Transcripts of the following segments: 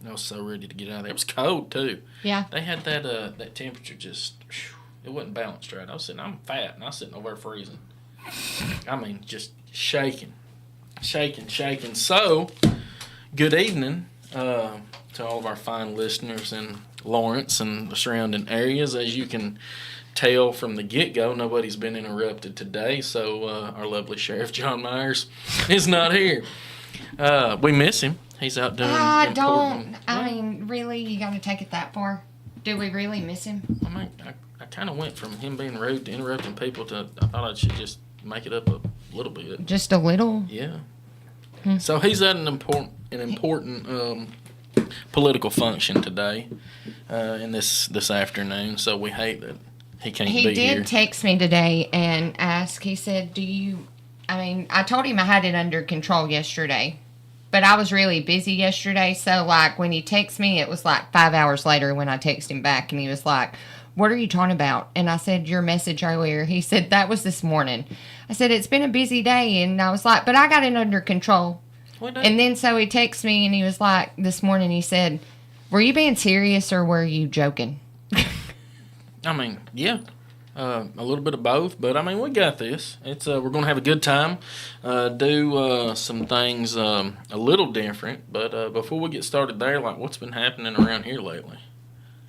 I was so ready to get out of there. It was cold too. Yeah. They had that temperature just. It wasn't balanced right. I'm fat, and I was sitting over there freezing. I mean, just shaking. So, good evening to all of our fine listeners in Lawrence and the surrounding areas. As you can tell from the get-go, nobody's been interrupted today, so our lovely Sheriff John Myers is not here. We miss him. He's out doing important. I mean, really, you got to take it that far? Do we really miss him? I mean, I kind of went from him being rude to interrupting people to I thought I should just make it up a little bit. Just a little? Yeah. So he's at an important political function today, in this afternoon. So we hate that he can't be here. He did text me today and ask. He said, I told him I had it under control yesterday, but I was really busy yesterday. So like when he texted me, it was like 5 hours later when I texted him back, and he was like, "What are you talking about?" And I said, "Your message earlier." He said, "That was this morning." I said, "It's been a busy day." And I was like, "But I got it under control." And then so he texted me and he was like, this morning he said, "Were you being serious or were you joking?" I mean, yeah. A little bit of both, but I mean, we got this. It's we're gonna have a good time. Do some things a little different, but before we get started there, like what's been happening around here lately?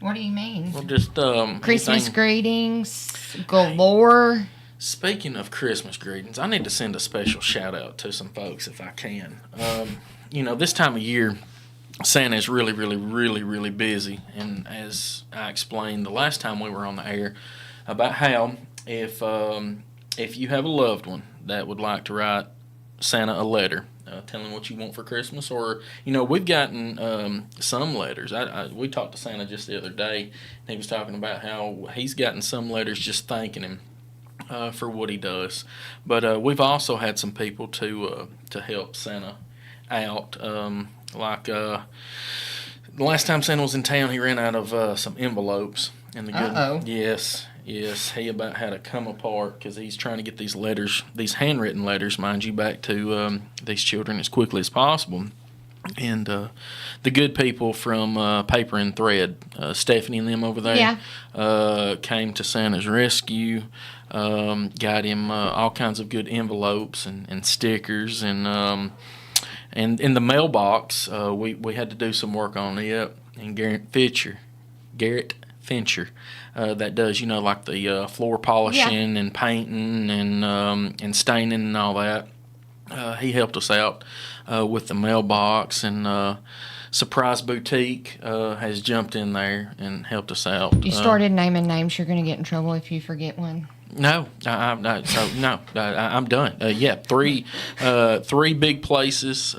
What do you mean? Well, just Christmas greetings galore. Speaking of Christmas greetings, I need to send a special shout out to some folks if I can. This time of year, Santa's really, really, really, really busy, and as I explained the last time we were on the air about how if you have a loved one that would like to write Santa a letter, telling what you want for Christmas, or we've gotten some letters. We talked to Santa just the other day, and he was talking about how he's gotten some letters just thanking him for what he does. But we've also had some people to help Santa out. The last time Santa was in town, he ran out of some envelopes. And Yes, he about had to come apart because he's trying to get these letters, these handwritten letters, mind you, back to these children as quickly as possible. And the good people from Paper and Thread, Stephanie and them over there, came to Santa's rescue, got him all kinds of good envelopes and stickers, and in the mailbox, we had to do some work on it. And Garrett Fincher, that does like the floor polishing and painting and staining and all that. He helped us out with the mailbox, and Surprise Boutique has jumped in there and helped us out. You started naming names. You're going to get in trouble if you forget one. No, I'm done. Three big places.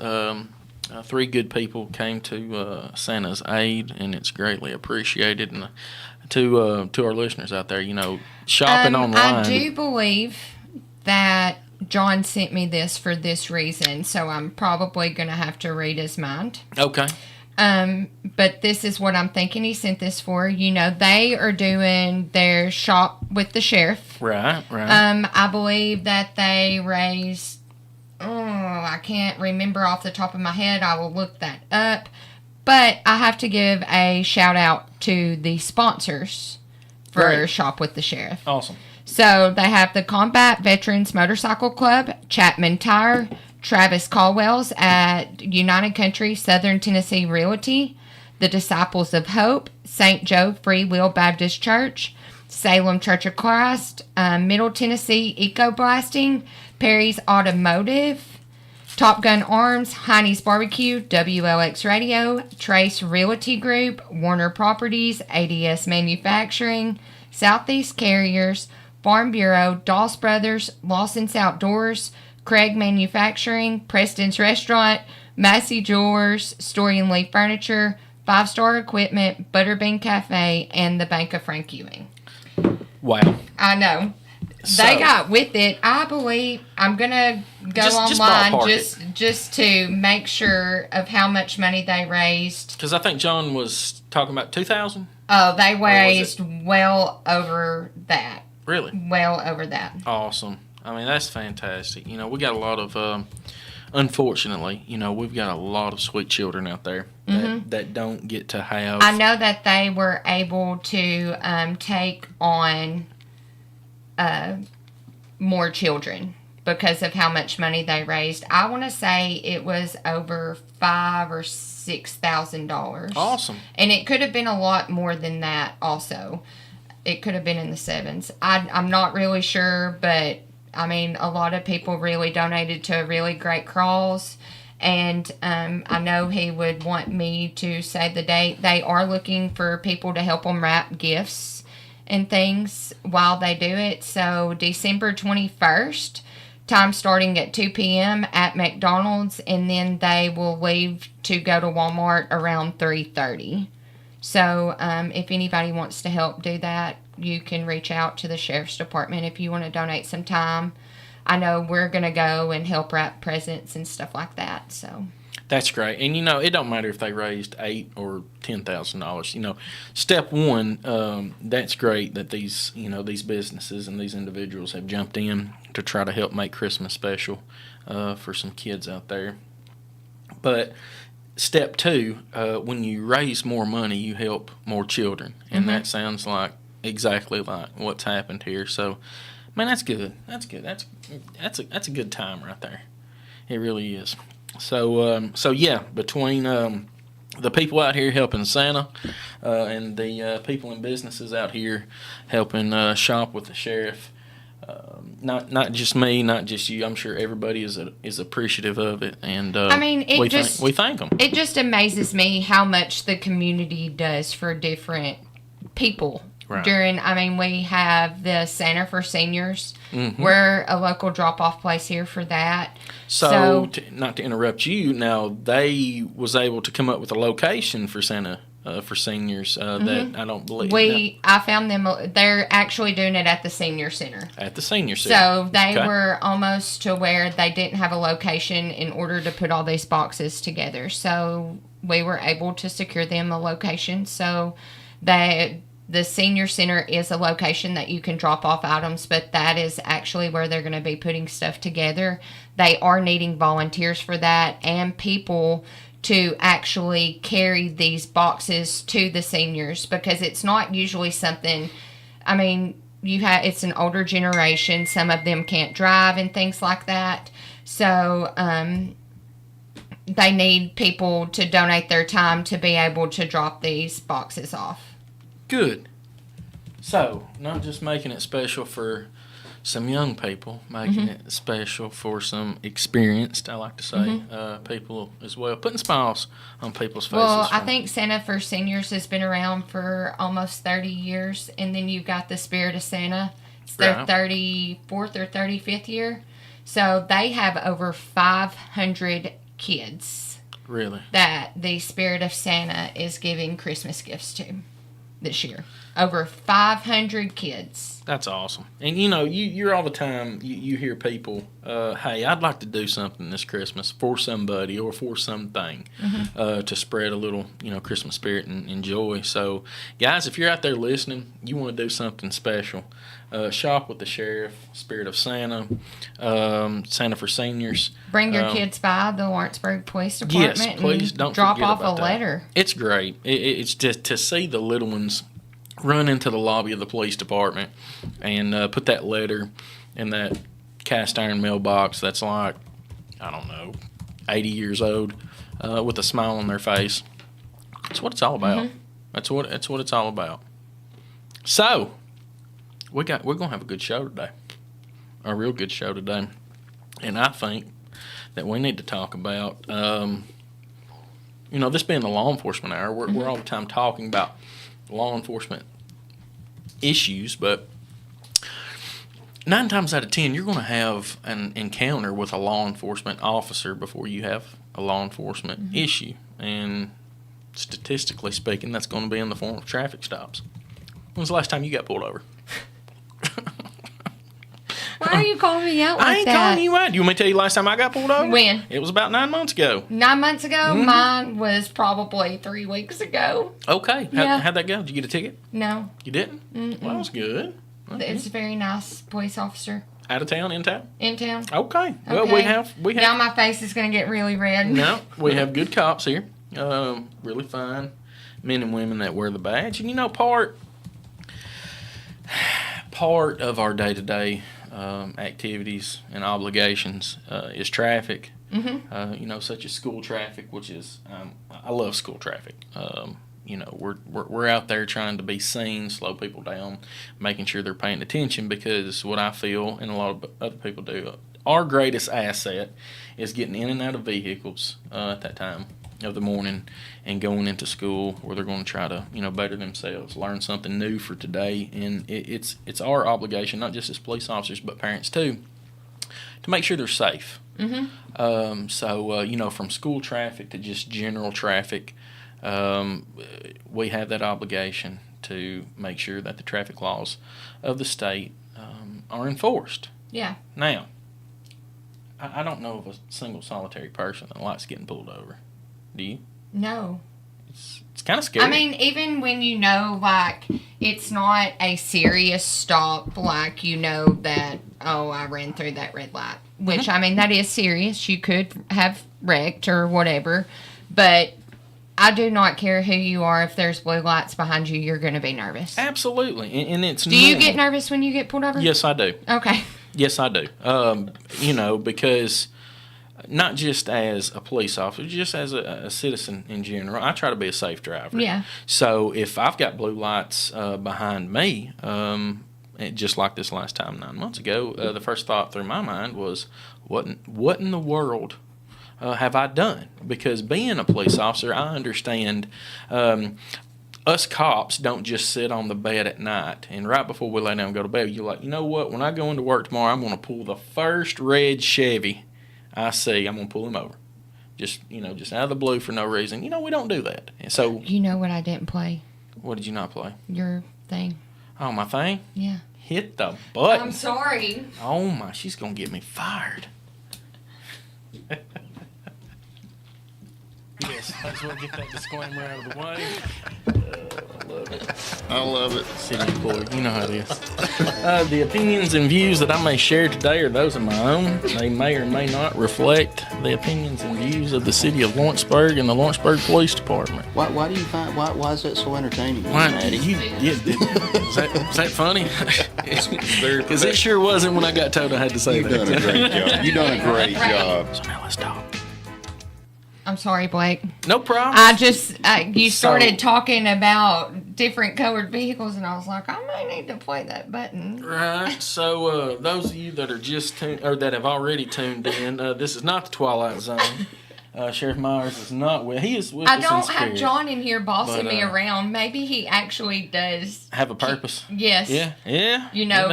Three good people came to Santa's aid, and it's greatly appreciated. And to our listeners out there, shopping online. I do believe that John sent me this for this reason, so I'm probably going to have to read his mind. Okay. But this is what I'm thinking he sent this for. They are doing their shop with the sheriff. Right. I believe that they raised, I can't remember off the top of my head. I will look that up. But I have to give a shout out to the sponsors for Shop with the Sheriff. Awesome. So they have the Combat Veterans Motorcycle Club, Chapman Tire, Travis Caldwell's at United Country Southern Tennessee Realty, the Disciples of Hope, St. Joe Free Will Baptist Church, Salem Church of Christ, Middle Tennessee Eco Blasting, Perry's Automotive, Top Gun Arms, Heine's Barbecue, WLX Radio, Trace Realty Group, Warner Properties, ADS Manufacturing, Southeast Carriers, Farm Bureau, Doss Brothers, Lawson's Outdoors, Craig Manufacturing, Preston's Restaurant, Massey Jewelers, Story and Lee Furniture, 5 Star Equipment, Butterbean Cafe, and the Bank of Frank Ewing. Wow. I know. They got with it. I believe I'm going to go online just to make sure of how much money they raised. Because I think John was talking about $2,000. Oh, they raised well over that. Really? Well over that. Awesome. I mean, that's fantastic. We got a lot of unfortunately, we've got a lot of sweet children out there that don't get to have. I know that they were able to take on more children because of how much money they raised. I want to say it was over $5,000 or $6,000. Awesome. And it could have been a lot more than that also. It could have been in the sevens. I'm not really sure, but I mean, a lot of people really donated to a really great cause. And I know he would want me to say the date. They are looking for people to help them wrap gifts and things while they do it. So December 21st, time starting at 2 p.m. at McDonald's, and then they will leave to go to Walmart around 3:30. So if anybody wants to help do that, you can reach out to the Sheriff's Department if you want to donate some time. I know we're going to go and help wrap presents and stuff like that. So that's great. And, it don't matter if they raised $8,000 or $10,000. Step one, that's great that these businesses and these individuals have jumped in to try to help make Christmas special for some kids out there. But step two, when you raise more money, you help more children. And that sounds like exactly like what's happened here. So, man, that's good. That's good. That's a good time right there. It really is. So yeah, between the people out here helping Santa and the people in businesses out here helping shop with the sheriff, not just me, not just you. I'm sure everybody is appreciative of it, and I mean, we thank them. It just amazes me how much the community does for different people. Right. We have the Santa for Seniors. Mm-hmm. We're a local drop-off place here for that. So not to interrupt you, now they was able to come up with a location for Santa for seniors that I don't believe. I found them. They're actually doing it at the senior center. At the senior center. So they were almost to where they didn't have a location in order to put all these boxes together. So we were able to secure them a location. So the senior center is a location that you can drop off items, but that is actually where they're going to be putting stuff together. They are needing volunteers for that and people to actually carry these boxes to the seniors, because it's not usually something, it's an older generation. Some of them can't drive and things like that. So they need people to donate their time to be able to drop these boxes off. Good. So, not just making it special for some young people, making it special for some experienced, I like to say, people as well. Putting smiles on people's faces. Well, I think Santa for Seniors has been around for almost 30 years. And then you've got the Spirit of Santa. It's their 34th or 35th year. So they have over 500 kids. Really? That the Spirit of Santa is giving Christmas gifts to this year. Over 500 kids. That's awesome. And you're all the time, you hear people, hey, I'd like to do something this Christmas for somebody or for something to spread a little, Christmas spirit and joy. So, guys, if you're out there listening, you want to do something special, shop with the Sheriff, Spirit of Santa, Santa for Seniors. Bring your kids by the Lawrenceburg Police Department. Yes, please don't drop forget off about a letter. That. It's great. It's just to see the little ones run into the lobby of the police department and put that letter in that cast iron mailbox that's like, I don't know, 80 years old, with a smile on their face. That's what it's all about. That's what it's all about. So, we're gonna have a good show today, a real good show today, and I think that we need to talk about, this being the law enforcement hour. We're all the time talking about law enforcement issues, but 9 times out of 10 you're going to have an encounter with a law enforcement officer before you have a law enforcement issue, and statistically speaking that's going to be in the form of traffic stops. When's the last time you got pulled over? Why are you calling me out like that? I ain't calling you out. You want me to tell you last time I got pulled over? When? It was about 9 months ago. 9 months ago? Mine was probably 3 weeks ago. Okay. Yeah. How'd that go? Did you get a ticket? No. You didn't? Well, that was good. Okay. It's a very nice police officer. Out of town, in town? In town. Okay. Well, Okay. we have. Now my face is going to get really red. No, we have good cops here. Really fine men and women that wear the badge. And, part of our day-to-day activities and obligations is traffic. Mm-hmm. Such as school traffic, which is I love school traffic. We're out there trying to be seen, slow people down, making sure they're paying attention, because what I feel, and a lot of other people do, our greatest asset is getting in and out of vehicles at that time of the morning and going into school where they're going to try to better themselves, learn something new for today. And it's our obligation, not just as police officers but parents too, to make sure they're safe. Mm-hmm. From school traffic to just general traffic, we have that obligation to make sure that the traffic laws of the state are enforced. Yeah. Now, I don't know of a single solitary person that likes getting pulled over. Do you? No. It's kind of scary. I mean, even when it's not a serious stop, that, I ran through that red light. Which, mm-hmm. I mean, that is serious. You could have wrecked or whatever. But I do not care who you are. If there's blue lights behind you, you're going to be nervous. Absolutely. And it's Do you get nervous when you get pulled over? Yes, I do. Okay. Yes, I do. Because not just as a police officer, just as a citizen in general, I try to be a safe driver. Yeah. So if I've got blue lights behind me, just like this last time 9 months ago, the first thought through my mind was, what in the world have I done? Because being a police officer, I understand us cops don't just sit on the bed at night and right before we lay down and go to bed, you're like, you know what, when I go into work tomorrow, I'm going to pull the first red Chevy I see, I'm going to pull him over. Just out of the blue for no reason. We don't do that. And so, you know what I didn't play? What did you not play? Your thing. Oh, my thing? Yeah. Hit the button. I'm sorry. Oh, my, she's going to get me fired. Yes, I just want to get that disclaimer out of the way. I love it. City employee, you know how it is. The opinions and views that I may share today are those of my own. They may or may not reflect the opinions and views of the city of Lawrenceburg and the Lawrenceburg Police Department. Why do you find why is that so entertaining? Why, is that funny? Because it sure wasn't when I got told I had to say You've that. done a great job. You've done a great job. So now let's talk. I'm sorry, Blake. No problem. You started talking about different colored vehicles, and I was like, I may need to play that button. Right. So those of you that are just that have already tuned in, this is not the Twilight Zone. Sheriff Myers is not with. He is with us I in don't spirit, have John in here bossing me around. Maybe he actually does have a purpose. Yes. Yeah.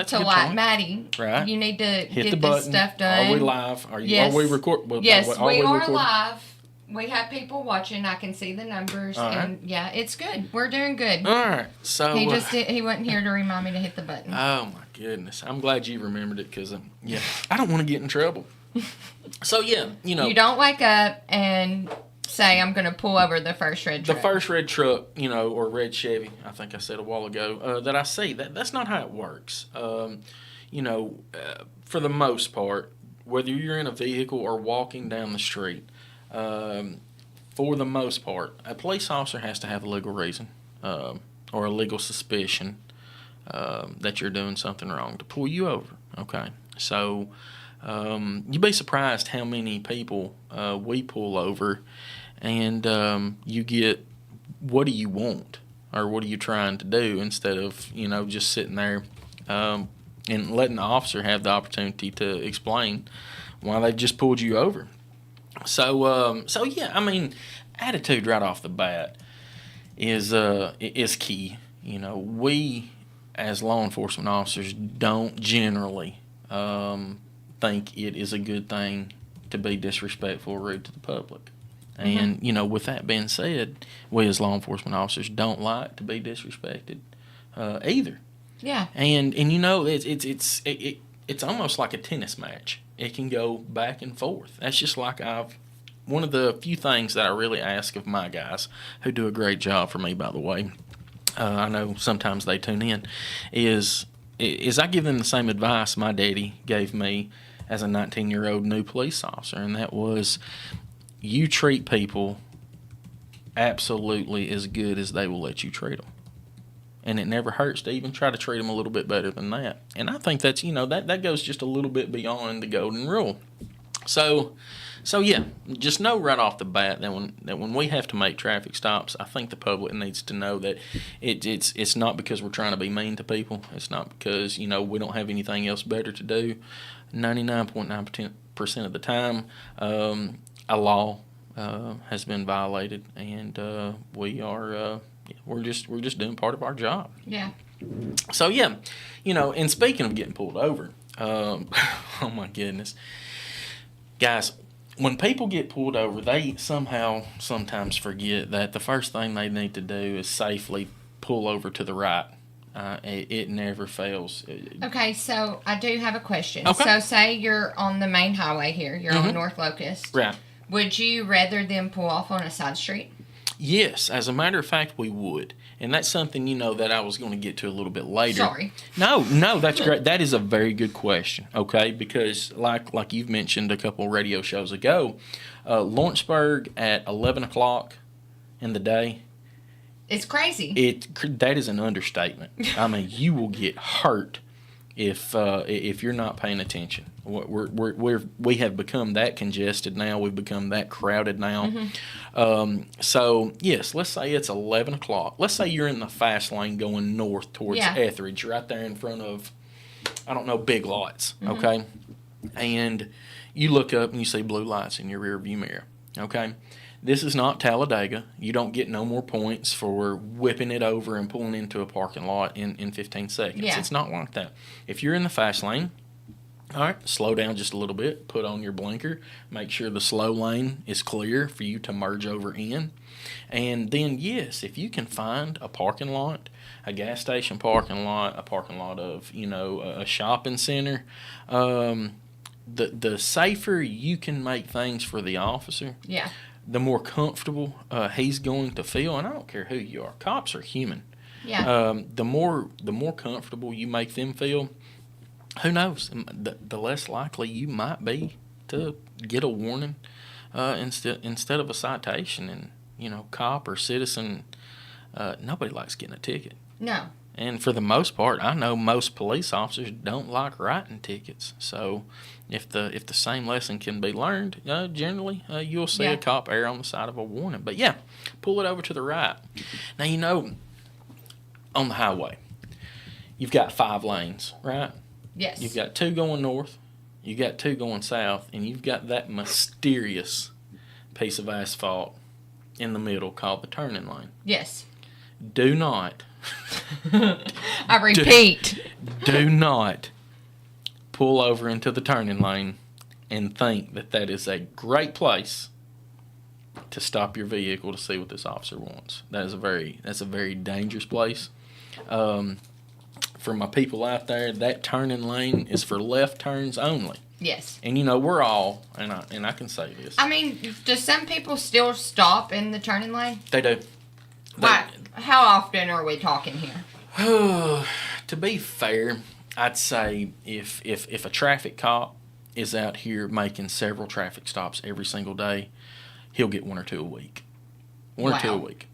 To like Maddie. Right. You need to hit get the this button. stuff done. Are we live? Yes. Are we record? Yes, we are recording? live. We have people watching. I can see the numbers, and yeah, it's good. We're doing good. All right. So he he wasn't here to remind me to hit the button. Oh my goodness! I'm glad you remembered it because I don't want to get in trouble. So you don't wake up and say I'm going to pull over the first red truck. The first red truck, or red Chevy. I think I said a while ago that I see that's not how it works. For the most part, whether you're in a vehicle or walking down the street. For the most part, a police officer has to have a legal reason or a legal suspicion that you're doing something wrong to pull you over. Okay, so you'd be surprised how many people we pull over, and you get, what do you want or what are you trying to do, instead of just sitting there and letting the officer have the opportunity to explain why they just pulled you over. So I mean, attitude right off the bat is key. We as law enforcement officers don't generally think it is a good thing to be disrespectful or rude to the public. And with that being said, we as law enforcement officers don't like to be disrespected either. Yeah. And it's almost like a tennis match. It can go back and forth. That's just like one of the few things that I really ask of my guys, who do a great job for me, by the way. I know sometimes they tune in, is is I give them the same advice my daddy gave me as a 19-year-old new police officer, and that was, you treat people absolutely as good as they will let you treat them. And it never hurts to even try to treat them a little bit better than that. And I think that's, that goes just a little bit beyond the golden rule. So yeah, just know right off the bat that when we have to make traffic stops, I think the public needs to know that it's not because we're trying to be mean to people. It's not because, we don't have anything else better to do. 99.9% of the time, a law has been violated, and we're just doing part of our job. Yeah. So yeah, and speaking of getting pulled over, oh my goodness, guys, when people get pulled over, they sometimes forget that the first thing they need to do is safely pull over to the right. It never fails. Okay, so I do have a question. Okay. So say you're on the main highway here. You're on North Locust. Right. Would you rather them pull off on a side street? Yes, as a matter of fact, we would. And that's something, that I was going to get to a little bit later. Sorry. No, that's great. That is a very good question, okay? Because like you've mentioned a couple radio shows ago, Lawrenceburg at 11 o'clock in the day, it's crazy. That is an understatement. I mean, you will get hurt if you're not paying attention. We have become that congested now. We've become that crowded now. Mm-hmm. So yes, let's say it's 11 o'clock. Let's say you're in the fast lane going north towards Etheridge, right there in front of, Big Lots. Mm-hmm. Okay, and you look up and you see blue lights in your rear view mirror. Okay. This is not Talladega. You don't get no more points for whipping it over and pulling into a parking lot in 15 seconds. Yeah. It's not like that. If you're in the fast lane, all right, slow down just a little bit, put on your blinker, make sure the slow lane is clear for you to merge over in. And then, yes, if you can find a parking lot, a gas station parking lot, a parking lot of, a shopping center, the safer you can make things for the officer, the more comfortable he's going to feel. And I don't care who you are. Cops are human. Yeah. The more comfortable you make them feel, who knows? The less likely you might be to get a warning instead of a citation. And cop or citizen, nobody likes getting a ticket. No. And for the most part, I know most police officers don't like writing tickets. So if the same lesson can be learned, generally you'll see a cop err on the side of a warning. But yeah, pull it over to the right. Now, on the highway, you've got 5 lanes, right? Yes. You've got 2 going north, you got 2 going south, and you've got that mysterious piece of asphalt in the middle called the turning lane. Yes. Do not. I repeat. Do not pull over into the turning lane and think that is a great place to stop your vehicle to see what this officer wants. That's a very dangerous place. For my people out there, that turning lane is for left turns only. Yes. And we're all, and I can say this. I mean, do some people still stop in the turning lane? They do. How often are we talking here? To be fair, I'd say if a traffic cop is out here making several traffic stops every single day, he'll get 1 or 2 a week. One or two a week.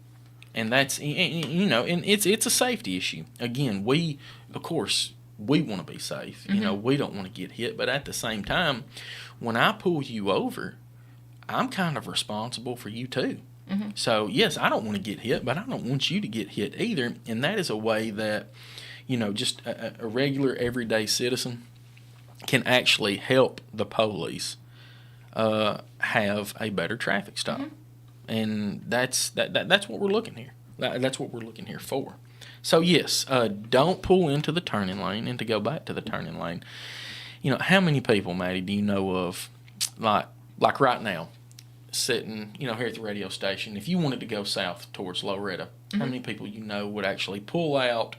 And that's, and it's a safety issue. Again, of course, we want to be safe. Mm-hmm. We don't want to get hit. But at the same time, when I pull you over, I'm kind of responsible for you too. Mm-hmm. So, yes, I don't want to get hit, but I don't want you to get hit either. And that is a way that, just a regular everyday citizen can actually help the police have a better traffic stop. Mm-hmm. And that's what we're looking here. That's what we're looking here for. So, yes, don't pull into the turning lane. And to go back to the turning lane, how many people, Maddie, do you know of, like right now, sitting, here at the radio station, if you wanted to go south towards Loretta, how many people would actually pull out,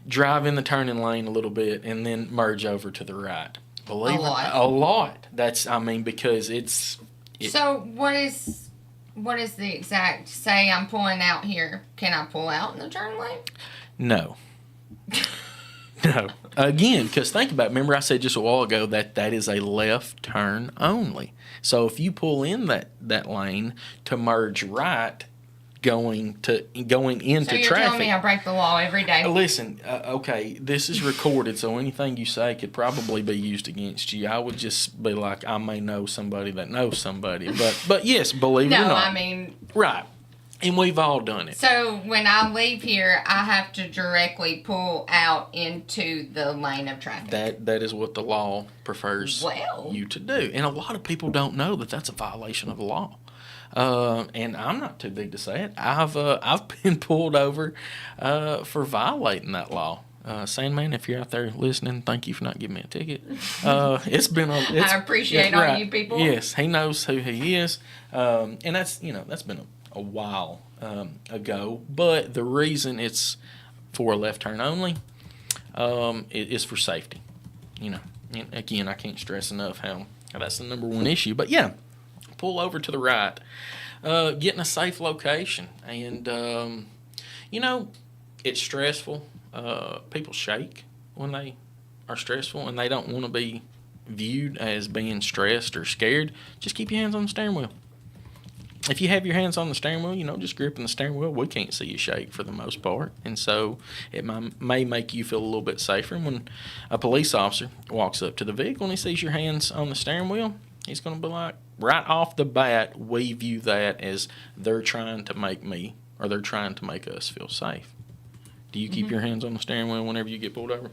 drive in the turning lane a little bit, and then merge over to the right? A lot. That's, because it's... So what is the exact, say I'm pulling out here, can I pull out in the turn lane? No. No. Again, because think about it. Remember I said just a while ago that is a left turn only. So if you pull in that lane to merge right, going into So you're traffic. telling me I break the law every day? Listen, okay, this is recorded, so anything you say could probably be used against you. I would just be like, I may know somebody that knows somebody, but yes, believe it or No, not, I mean, right, and we've all done it. so when I leave here, I have to directly pull out into the lane of traffic. That is what the law prefers you to do, and a lot of people don't know that that's a violation of the law. And I'm not too big to say it. I've been pulled over for violating that law. Sandman, if you're out there listening, thank you for not giving me a ticket. It's been I appreciate all you people. Yes, he knows who he is, and that's been a while ago. But the reason it's for a left turn only is for safety. And again, I can't stress enough how that's the number one issue. But yeah. Pull over to the right, get in a safe location, and it's stressful. People shake when they are stressful, and they don't want to be viewed as being stressed or scared. Just keep your hands on the steering wheel. If you have your hands on the steering wheel, just gripping the steering wheel, we can't see you shake for the most part, and so it may make you feel a little bit safer. When a police officer walks up to the vehicle and he sees your hands on the steering wheel, he's going to be like, right off the bat, we view that as they're trying to make me, or they're trying to make us feel safe. Do you keep your hands on the steering wheel whenever you get pulled over?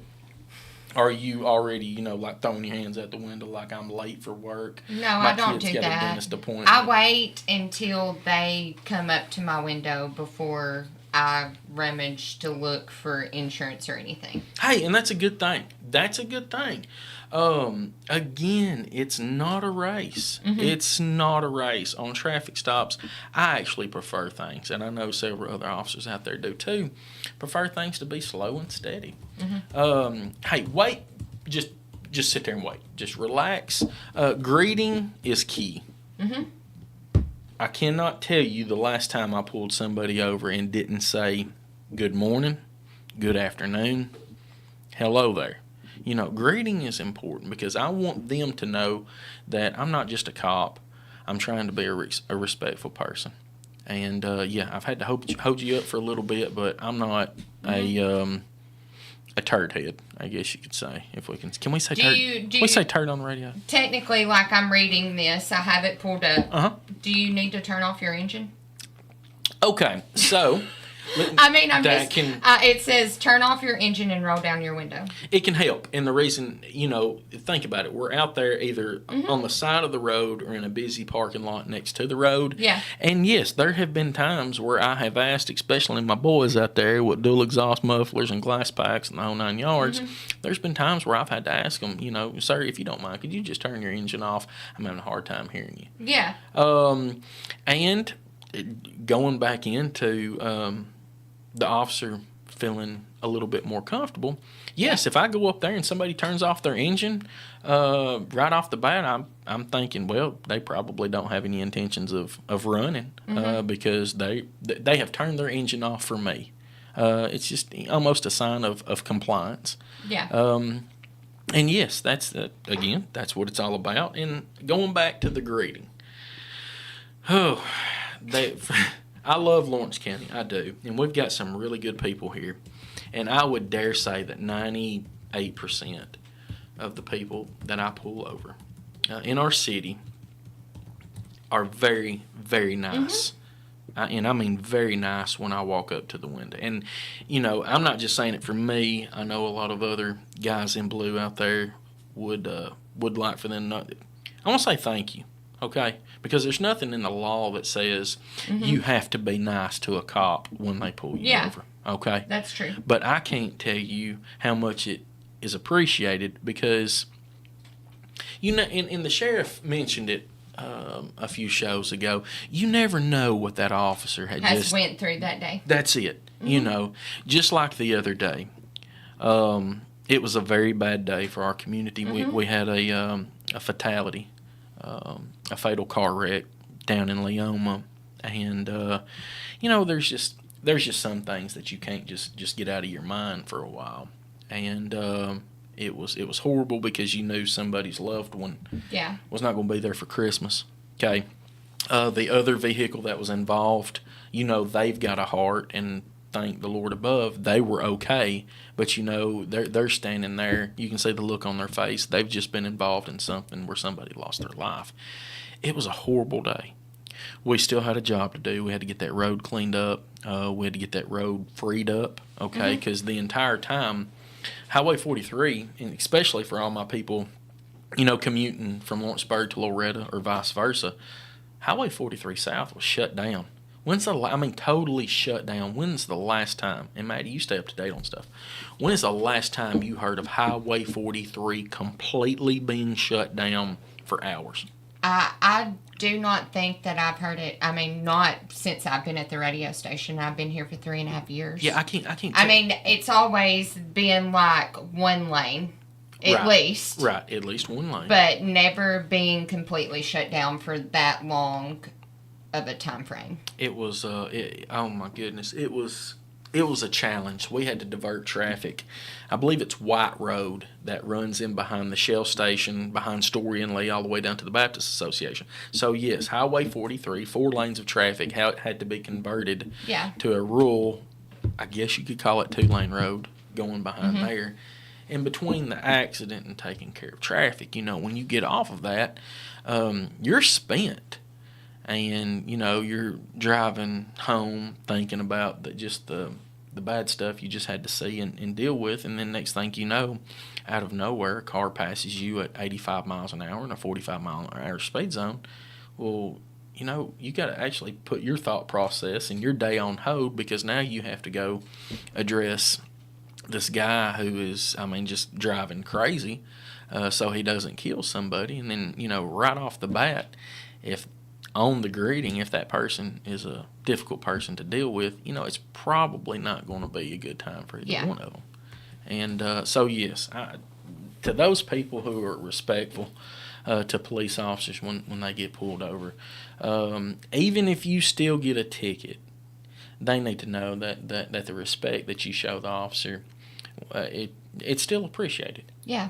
Or are you already, like throwing your hands out the window like I'm late for work? No, I don't do got that. A dentist appointment. I wait until they come up to my window before I rummage to look for insurance or anything. Hey, and that's a good thing. That's a good thing. Again, it's not a race. Mm-hmm. It's not a race. On traffic stops, I actually prefer things, and I know several other officers out there do too, prefer things to be slow and steady. Mm-hmm. Hey, wait. Just sit there and wait. Just relax. Greeting is key. Mm-hmm. I cannot tell you the last time I pulled somebody over and didn't say, good morning, good afternoon, hello there. Greeting is important because I want them to know that I'm not just a cop. I'm trying to be a respectful person. And, I've had to hold you up for a little bit, but I'm not a turd head, I guess you could say. If we can we say turd? Can we say turd on the radio? Technically, like I'm reading this, I have it pulled up. Uh-huh. Do you need to turn off your engine? Okay, so... it says turn off your engine and roll down your window. It can help. And the reason, think about it. We're out there either on the side of the road or in a busy parking lot next to the road. Yeah. And yes, there have been times where I have asked, especially my boys out there with dual exhaust mufflers and glass packs and the whole 9 yards, there's been times where I've had to ask them, sir, if you don't mind, could you just turn your engine off? I'm having a hard time hearing you. Yeah. And going back into... the officer feeling a little bit more comfortable. Yes, if I go up there and somebody turns off their engine right off the bat, I'm thinking, well, they probably don't have any intentions of running because they have turned their engine off for me. It's just almost a sign of compliance. Yeah. And yes, that's what it's all about. And going back to the greeting. I love Lawrence County, I do, and we've got some really good people here, and I would dare say that 98% of the people that I pull over in our city are very, very nice, and I mean very nice when I walk up to the window. And, I'm not just saying it for me. I know a lot of other guys in blue out there would like for them to know. I want to say thank you. Okay? Because there's nothing in the law that says you have to be nice to a cop when they pull you over. Okay? That's true. But I can't tell you how much it is appreciated because, and the sheriff mentioned it a few shows ago, you never know what that officer has went through that day. That's it. Just like the other day. It was a very bad day for our community. We had a fatality. A fatal car wreck down in Leoma, and there's just some things that you can't just get out of your mind for a while. and it was horrible because you knew somebody's loved one was not going to be there for Christmas. Okay, the other vehicle that was involved, they've got a heart, and thank the Lord above, they were okay. But they're standing there. You can see the look on their face. They've just been involved in something where somebody lost their life. It was a horrible day. We still had a job to do. We had to get that road cleaned up. We had to get that road freed up, okay? Because the entire time, Highway 43, and especially for all my people, commuting from Lawrenceburg to Loretta or vice versa, Highway 43 South was shut down. Totally shut down. When's the last time, and Maddie, you stay up to date on stuff, when is the last time you heard of Highway 43 completely being shut down for hours? I do not think that I've heard it. Not since I've been at the radio station. I've been here for 3.5 years. Yeah, I can't. It's always been like one lane, at least. Right, at least one lane. But never being completely shut down for that long of a time frame. It was, oh my goodness, it was a challenge. We had to divert traffic. I believe it's White Road that runs in behind the Shell station, behind Story and Lee, all the way down to the Baptist Association. So yes, Highway 43, 4 lanes of traffic, how it had to be converted to a rural, I guess you could call it 2-lane road going behind there. And between the accident and taking care of traffic, when you get off of that, you're spent. And, you're driving home thinking about the bad stuff you just had to see and deal with. And then next thing you know, out of nowhere, a car passes you at 85 miles an hour in a 45-mile-an-hour speed zone. Well, you got to actually put your thought process and your day on hold, because now you have to go address this guy who is, just driving crazy so he doesn't kill somebody. And then, right off the bat, if on the greeting, if that person is a difficult person to deal with, it's probably not going to be a good time for either one of them. And so, yes, to those people who are respectful to police officers when they get pulled over, even if you still get a ticket, they need to know that the respect that you show the officer, it's still appreciated. Yeah.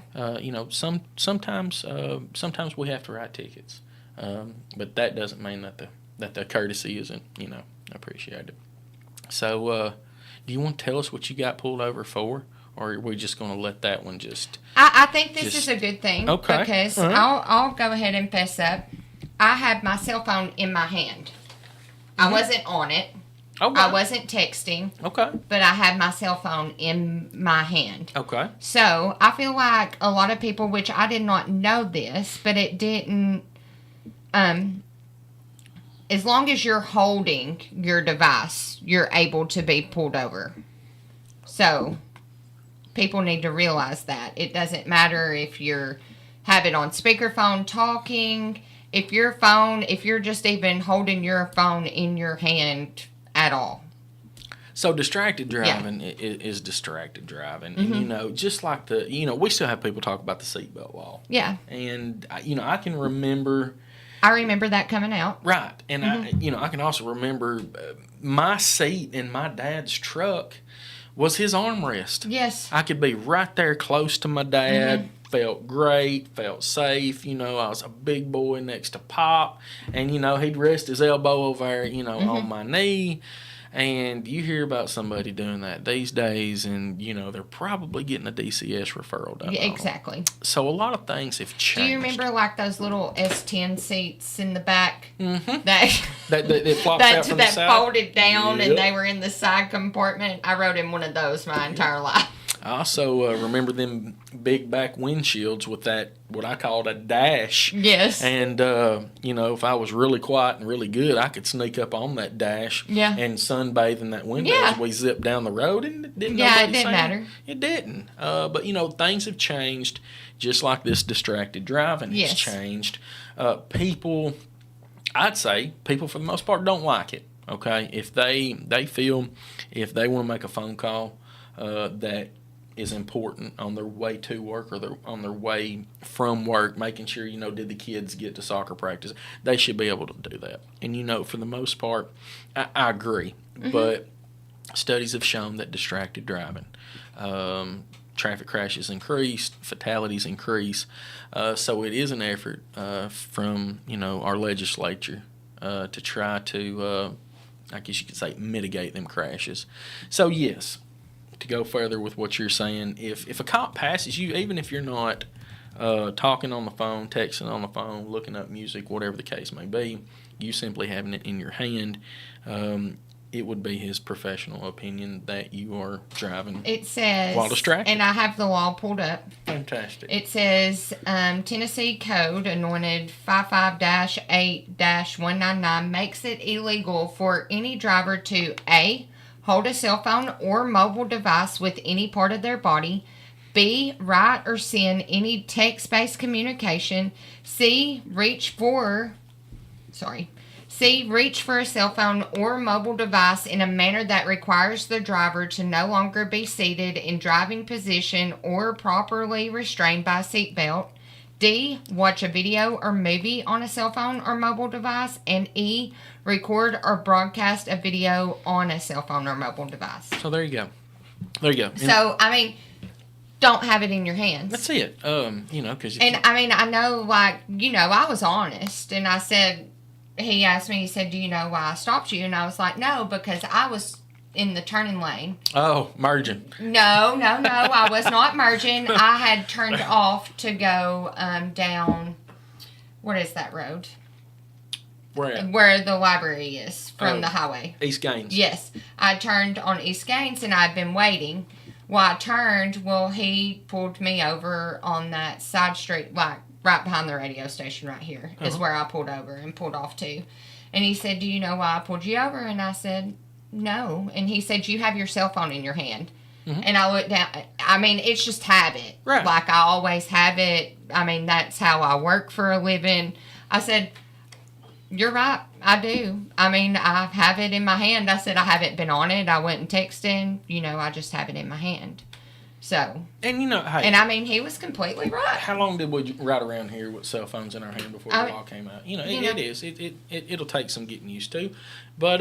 Sometimes we have to write tickets. But that doesn't mean that the courtesy isn't, appreciated. So, do you want to tell us what you got pulled over for, or are we just going to let that one just? I think this is a good thing. Okay. Because I'll go ahead and fess up. I had my cell phone in my hand. I wasn't on it. Okay. I wasn't texting. Okay. But I had my cell phone in my hand. Okay. So I feel like a lot of people, which I did not know this, but it didn't. As long as you're holding your device, you're able to be pulled over. So, people need to realize that. It doesn't matter if you have it on speakerphone talking, if you're just even holding your phone in your hand at all. So distracted driving is distracted driving. And, just like we still have people talk about the seatbelt law. Yeah. And, I can remember... I remember that coming out. Right. And, I can also remember my seat in my dad's truck was his armrest. Yes. I could be right there close to my dad, felt great, felt safe. I was a big boy next to Pop. And, he'd rest his elbow over there, on my knee. And you hear about somebody doing that these days, and, they're probably getting a DCS referral done. Yeah, exactly. So a lot of things have changed. Do you remember, those little S10 seats in the back? Mm-hmm. That flopped out from the side? That folded down, and they were in the side compartment. I rode in one of those my entire life. I also remember them big back windshields with that, what I called a dash. Yes. And, if I was really quiet and really good, I could sneak up on that dash and sunbathe in that window as we zipped down the road. And it didn't matter. It didn't. But, things have changed, just like this distracted driving has changed. I'd say people for the most part don't like it, okay? If they feel, if they want to make a phone call that is important on their way to work or on their way from work, making sure, did the kids get to soccer practice, they should be able to do that. And, for the most part, I agree. But studies have shown that distracted driving traffic crashes increase, fatalities increase. So it is an effort from our legislature to try to, I guess you could say, mitigate them crashes. So yes, to go further with what you're saying, if a cop passes you, even if you're not talking on the phone, texting on the phone, looking up music, whatever the case may be, you simply having it in your hand, it would be his professional opinion that you are driving It says, while distracted. and I have the law pulled up. Fantastic. It says Tennessee Code anointed 55-8-199 makes it illegal for any driver to A, hold a cell phone or mobile device with any part of their body, B, write or send any text-based communication, C, reach for a cell phone or mobile device in a manner that requires the driver to no longer be seated in driving position or properly restrained by a seatbelt. D, watch a video or movie on a cell phone or mobile device. And E, record or broadcast a video on a cell phone or mobile device. So there you go. There you go. So, I mean, don't have it in your hands. That's it. Because I know, I was honest, and I said, he asked me, he said, do you know why I stopped you? And I was like, no, because I was in the turning lane. Oh, merging. No, I was not merging. I had turned off to go down, what is that road? Where at? Where the library is from the highway. East Gaines. Yes. I turned on East Gaines, and I'd been waiting. Well, I turned, he pulled me over on that side street, like right behind the radio station right here is where I pulled over and pulled off to. And he said, do you know why I pulled you over? And I said, no. And he said, you have your cell phone in your hand. Mm-hmm. And I looked down. I mean, it's just habit. Right. Like I always have it. I mean, that's how I work for a living. I said, you're right. I do. I mean, I have it in my hand. I said, I haven't been on it. I wasn't texting. I just have it in my hand. So. And hey. And I mean, he was completely right. How long did we ride around here with cell phones in our hand before the law came out? It is. It'll take some getting used to. But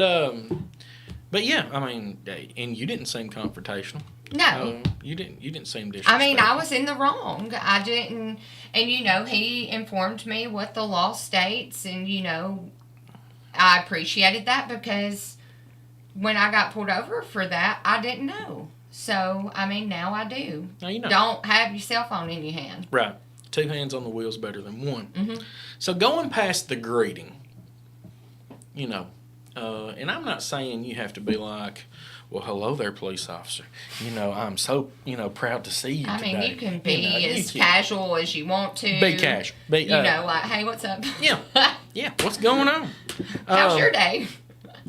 yeah, I mean, and you didn't seem confrontational. No. You didn't seem disrespectful. I mean, I was in the wrong. I didn't. And, he informed me what the law states. And, I appreciated that because when I got pulled over for that, I didn't know. So, I mean, now I do. Now you know. Don't have your cell phone in your hand. Right. 2 hands on the wheel is better than one. Mm-hmm. So, going past the greeting, and I'm not saying you have to be like, well, hello there, police officer. I'm so, proud to see you I today. mean, you can be as casual as you want to. Be casual. Like, hey, what's up? Yeah. Yeah, what's going on? How's your day?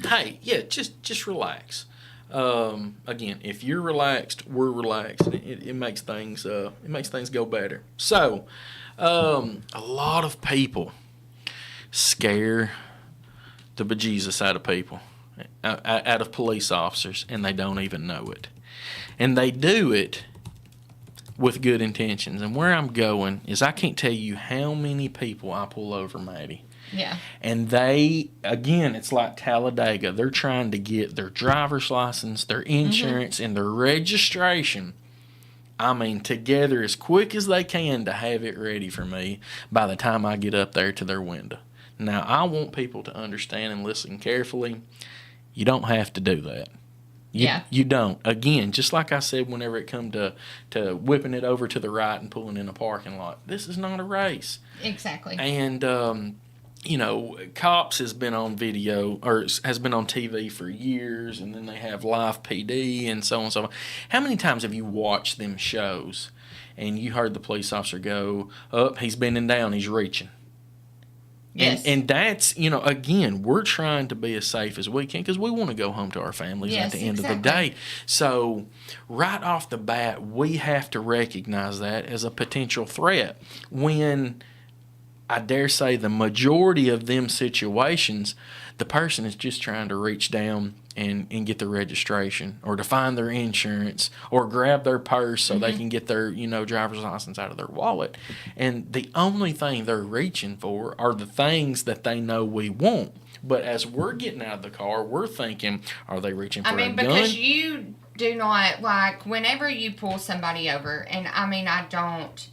Hey, yeah, just relax. Again, if you're relaxed, we're relaxed. It makes things go better. So, a lot of people scare the bejesus out of people, out of police officers, and they don't even know it. And they do it with good intentions. And where I'm going is I can't tell you how many people I pull over, Maddie. Yeah. And they, again, it's like Talladega. They're trying to get their driver's license, their insurance, and their registration, together as quick as they can to have it ready for me by the time I get up there to their window. Now, I want people to understand and listen carefully. You don't have to do that. You don't. Again, just like I said whenever it come to whipping it over to the right and pulling in a parking lot, this is not a race. Exactly. And, Cops has been on video or has been on TV for years, and then they have live PD and so on and so on. How many times have you watched them shows and you heard the police officer go, he's bending down, he's reaching? Yes. And that's, again, we're trying to be as safe as we can because we want to go home to our families at the end of the day. So right off the bat, we have to recognize that as a potential threat when I dare say the majority of them situations, the person is just trying to reach down and get their registration or to find their insurance or grab their purse so they can get their, driver's license out of their wallet. And the only thing they're reaching for are the things that they know we want. But as we're getting out of the car, we're thinking, are they reaching for a gun? Because you do not, like, whenever you pull somebody over, and I mean, I don't,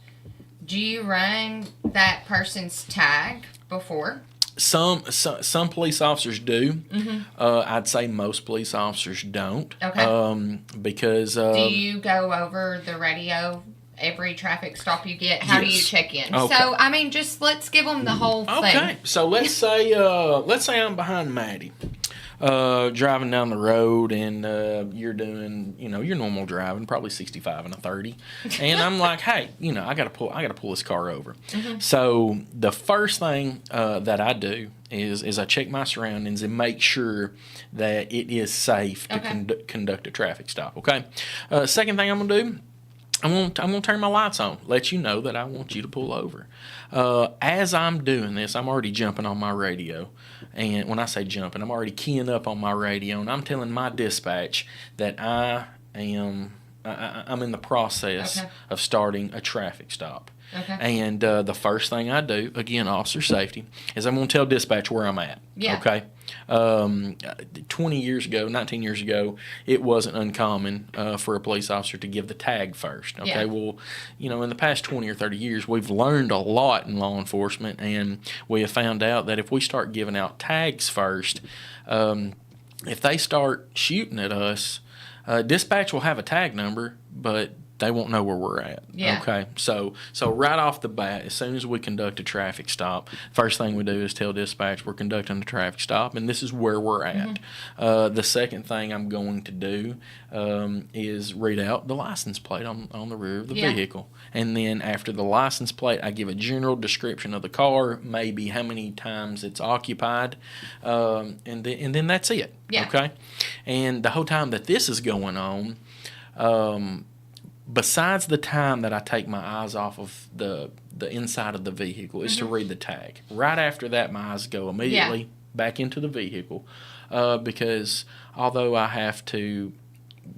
do you run that person's tag before? Some police officers do. Mm-hmm. I'd say most police officers don't. Okay. Because do you go over the radio every traffic stop you get? How do you check in? Okay. So, I mean, just let's give them the whole thing. Okay. So let's say I'm behind Maddie, driving down the road, and you're doing your normal driving, probably 65 and a 30, and I'm like, hey, I gotta pull this car over. Mm-hmm. So the first thing that I do is I check my surroundings and make sure that it is safe to conduct a traffic stop. Okay. Second thing I'm gonna do, I'm gonna turn my lights on, let you know that I want you to pull over. As I'm doing this, I'm already jumping on my radio, and when I say jumping, I'm already keying up on my radio, and I'm telling my dispatch that I'm in the process of starting a traffic stop. Okay. And the first thing I do, again, officer safety, is I'm going to tell dispatch where I'm at. Yeah. Okay. 19 years ago, it wasn't uncommon for a police officer to give the tag first. Okay. Yeah. Well, in the past 20 or 30 years, we've learned a lot in law enforcement, and we have found out that if we start giving out tags first, if they start shooting at us, dispatch will have a tag number, but they won't know where we're at. Yeah. Okay. So right off the bat, as soon as we conduct a traffic stop, first thing we do is tell dispatch we're conducting a traffic stop, and this is where we're at. Mm-hmm. The second thing I'm going to do is read out the license plate on the rear of the vehicle. And then after the license plate, I give a general description of the car, maybe how many times it's occupied, and then that's it. Yeah. Okay. And the whole time that this is going on, besides the time that I take my eyes off of the inside of the vehicle is to read the tag. Right after that, my eyes go immediately back into the vehicle, because although I have to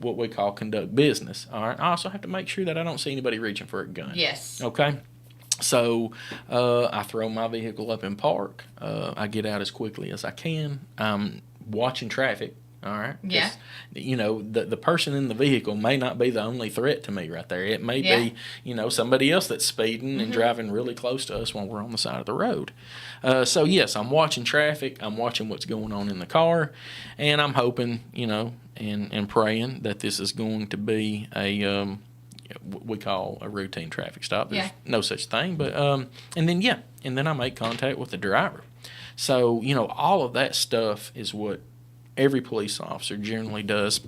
what we call conduct business, all right, I also have to make sure that I don't see anybody reaching for a gun. Yes. Okay. So I throw my vehicle up in park. I get out as quickly as I can. I'm watching traffic. All right. Yeah. The person in the vehicle may not be the only threat to me right there. It may be, somebody else that's speeding and driving really close to us when we're on the side of the road. So yes, I'm watching traffic. I'm watching what's going on in the car, and I'm hoping, and praying that this is going to be a what we call a routine traffic stop. There's no such thing, but and then I make contact with the driver. So all of that stuff is what every police officer generally does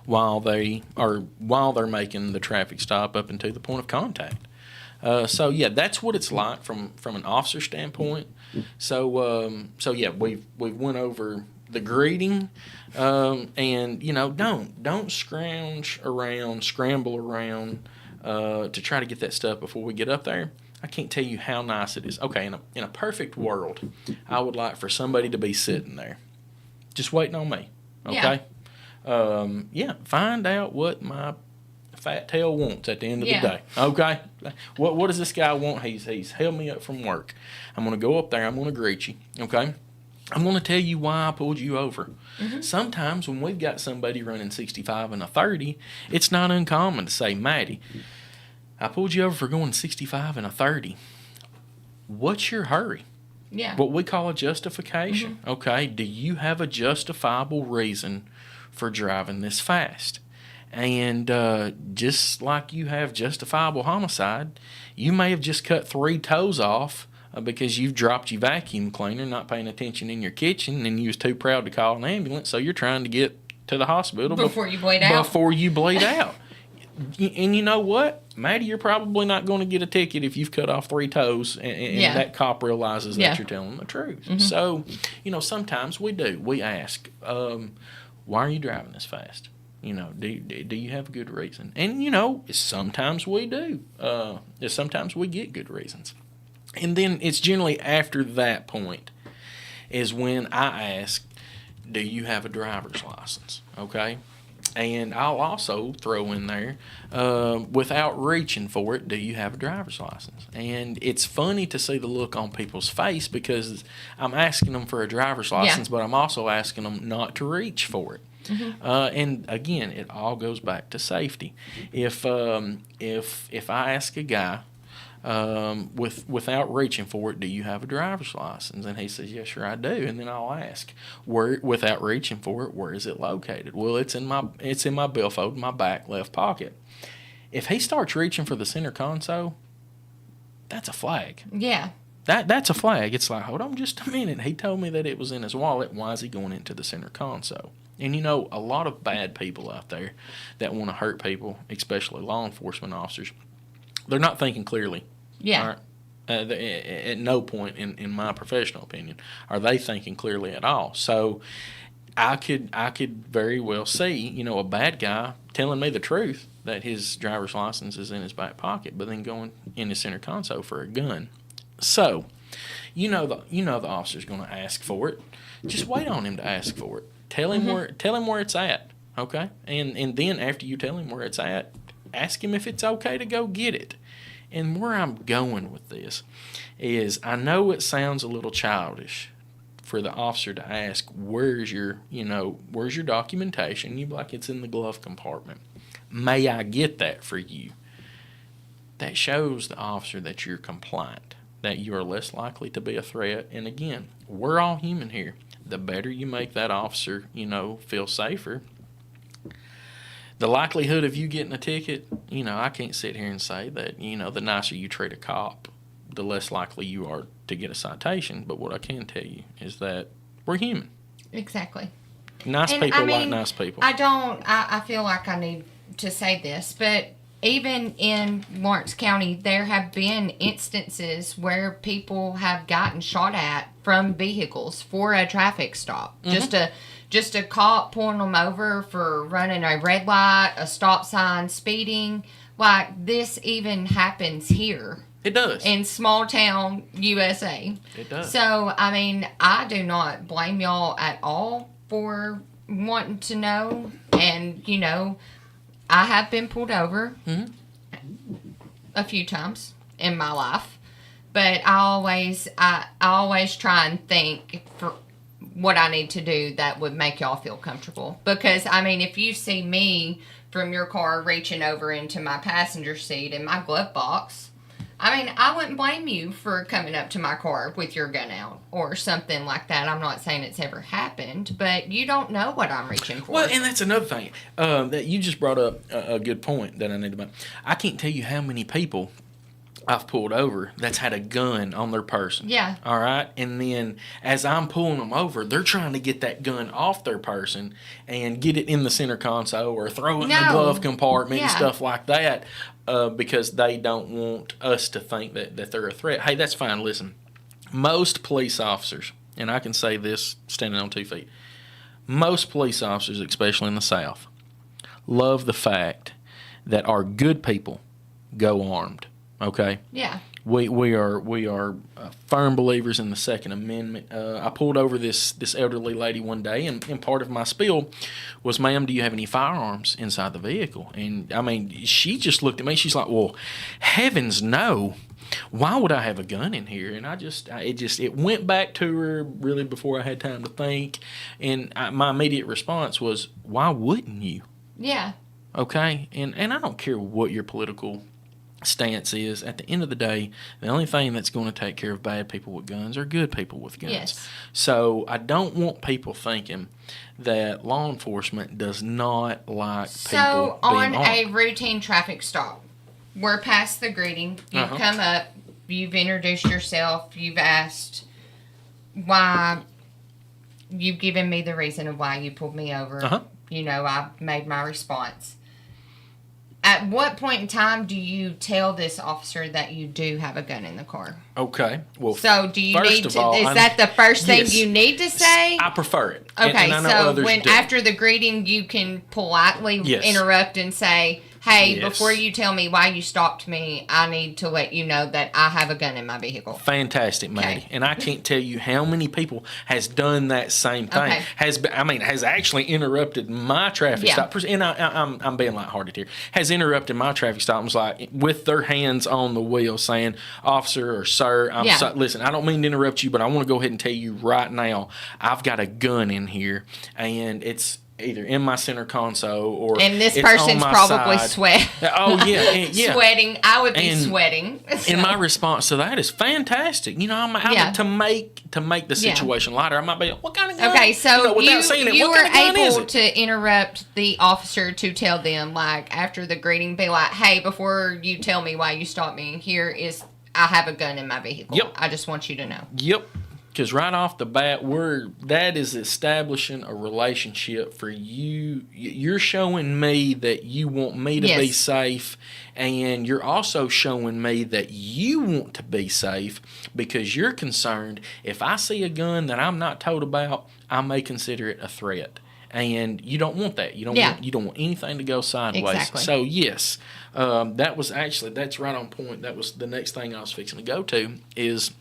while they're making the traffic stop up until the point of contact. So that's what it's like from an officer standpoint. So we've went over the greeting, and don't scramble around to try to get that stuff before we get up there. I can't tell you how nice it is. Okay, in a perfect world, I would like for somebody to be sitting there, just waiting on me. Okay. Find out what my fat tail wants at the end of the day. Okay. What does this guy want? He's held me up from work. I'm gonna go up there. I'm gonna greet you. Okay. I'm gonna tell you why I pulled you over. Sometimes when we've got somebody running 65 and a 30, it's not uncommon to say, Maddie, I pulled you over for going 65 and a 30. What's your hurry? Yeah. What we call a justification. Okay. Do you have a justifiable reason for driving this fast? And just like you have justifiable homicide, you may have just cut 3 toes off because you've dropped your vacuum cleaner, not paying attention in your kitchen, and you was too proud to call an ambulance, so you're trying to get to the hospital before you bleed out. Before you bleed out. And you know what, Maddie, you're probably not going to get a ticket if you've cut off 3 toes and that cop realizes that you're telling the truth. So, sometimes we do. We ask, why are you driving this fast? Do you have a good reason? And, sometimes we do. Sometimes we get good reasons. And then it's generally after that point is when I ask, do you have a driver's license? Okay. And I'll also throw in there, without reaching for it, do you have a driver's license? And it's funny to see the look on people's face because I'm asking them for a driver's license, but I'm also asking them not to reach for it. And again, it all goes back to safety. If I ask a guy without reaching for it, do you have a driver's license? And he says, yes, sure, I do. And then I'll ask, without reaching for it, where is it located? Well, it's in my billfold, in my back left pocket. If he starts reaching for the center console, that's a flag. Yeah. That's a flag. It's like, hold on just a minute. He told me that it was in his wallet. Why is he going into the center console? And a lot of bad people out there that want to hurt people, especially law enforcement officers, they're not thinking clearly. Yeah. At no point, in my professional opinion, are they thinking clearly at all. So I could very well see, a bad guy telling me the truth that his driver's license is in his back pocket, but then going in his center console for a gun. So, the officer's going to ask for it. Just wait on him to ask for it. Tell him where it's at, okay? And then after you tell him where it's at, ask him if it's okay to go get it. And where I'm going with this is, I know it sounds a little childish for the officer to ask, where's your documentation? You'd be like, it's in the glove compartment. May I get that for you? That shows the officer that you're compliant, that you are less likely to be a threat. And again, we're all human here. The better you make that officer, feel safer, the likelihood of you getting a ticket, I can't sit here and say that, the nicer you treat a cop, the less likely you are to get a citation. But what I can tell you is that we're human. Exactly. Nice people like nice people. I feel like I need to say this, but even in Lawrence County, there have been instances where people have gotten shot at from vehicles for a traffic stop. Just a cop pulling them over for running a red light, a stop sign, speeding. Like, this even happens here. It does. In small town USA. It does. So, I do not blame y'all at all for wanting to know. And, I have been pulled over a few times in my life. But I always try and think for what I need to do that would make y'all feel comfortable. Because, if you see me from your car reaching over into my passenger seat in my glove box, I wouldn't blame you for coming up to my car with your gun out or something like that. I'm not saying it's ever happened, but you don't know what I'm reaching for. Well, and that's another thing that you just brought up a good point that I need to make. I can't tell you how many people I've pulled over that's had a gun on their person. Yeah. All right? And then as I'm pulling them over, they're trying to get that gun off their person and get it in the center console or throw it in the glove compartment and stuff like that because they don't want us to think that they're a threat. Hey, that's fine. Listen, most police officers, and I can say this standing on 2 feet, most police officers, especially in the South, love the fact that our good people go armed. Okay. Yeah. We are firm believers in the Second Amendment. I pulled over this elderly lady one day, and part of my spiel was, "Ma'am, do you have any firearms inside the vehicle?" And she just looked at me. She's like, "Well, heavens no! Why would I have a gun in here?" And it went back to her really before I had time to think. And my immediate response was, "Why wouldn't you?" Yeah. Okay. And I don't care what your political stance is. At the end of the day, the only thing that's going to take care of bad people with guns are good people with guns. Yes. So I don't want people thinking that law enforcement does not like people being armed. So on a routine traffic stop, we're past the greeting. You've come up, you've introduced yourself, you've asked why, you've given me the reason of why you pulled me over. I've made my response. At what point in time do you tell this officer that you do have a gun in the car? Okay. Well, so do you need to? Is that the first thing you need to say? I prefer it. Okay. And so after the greeting, you can politely interrupt and say, "Hey, before you tell me why you stopped me, I need to let you know that I have a gun in my vehicle." Fantastic, Maddie. Okay. And I can't tell you how many people has done that same thing. Okay. Has actually interrupted my traffic stop. And I'm being lighthearted here. Has interrupted my traffic stop and was like, with their hands on the wheel, saying, "Officer or sir, listen, I don't mean to interrupt you, but I want to go ahead and tell you right now, I've got a gun in here, and it's either in my center console or And this it's on person's my probably side. Oh yeah. sweating. I would be And- sweating. And my response to that is fantastic. You know, to make the situation lighter. I might be, what kind of gun? Okay, so without seeing it, you what were kind of gun is able it? to interrupt the officer to tell them, like, after the greeting, be like, hey, before you tell me why you stopped me, I have a gun in my vehicle. Yep. I just want you to know. Yep. Because right off the bat, that is establishing a relationship for you. You're showing me that you want me to be safe, and you're also showing me that you want to be safe because you're concerned if I see a gun that I'm not told about, I may consider it a threat. And you don't want that. You don't want anything to go sideways. Exactly. So yes, that's right on point. That was the next thing I was fixing to go to is,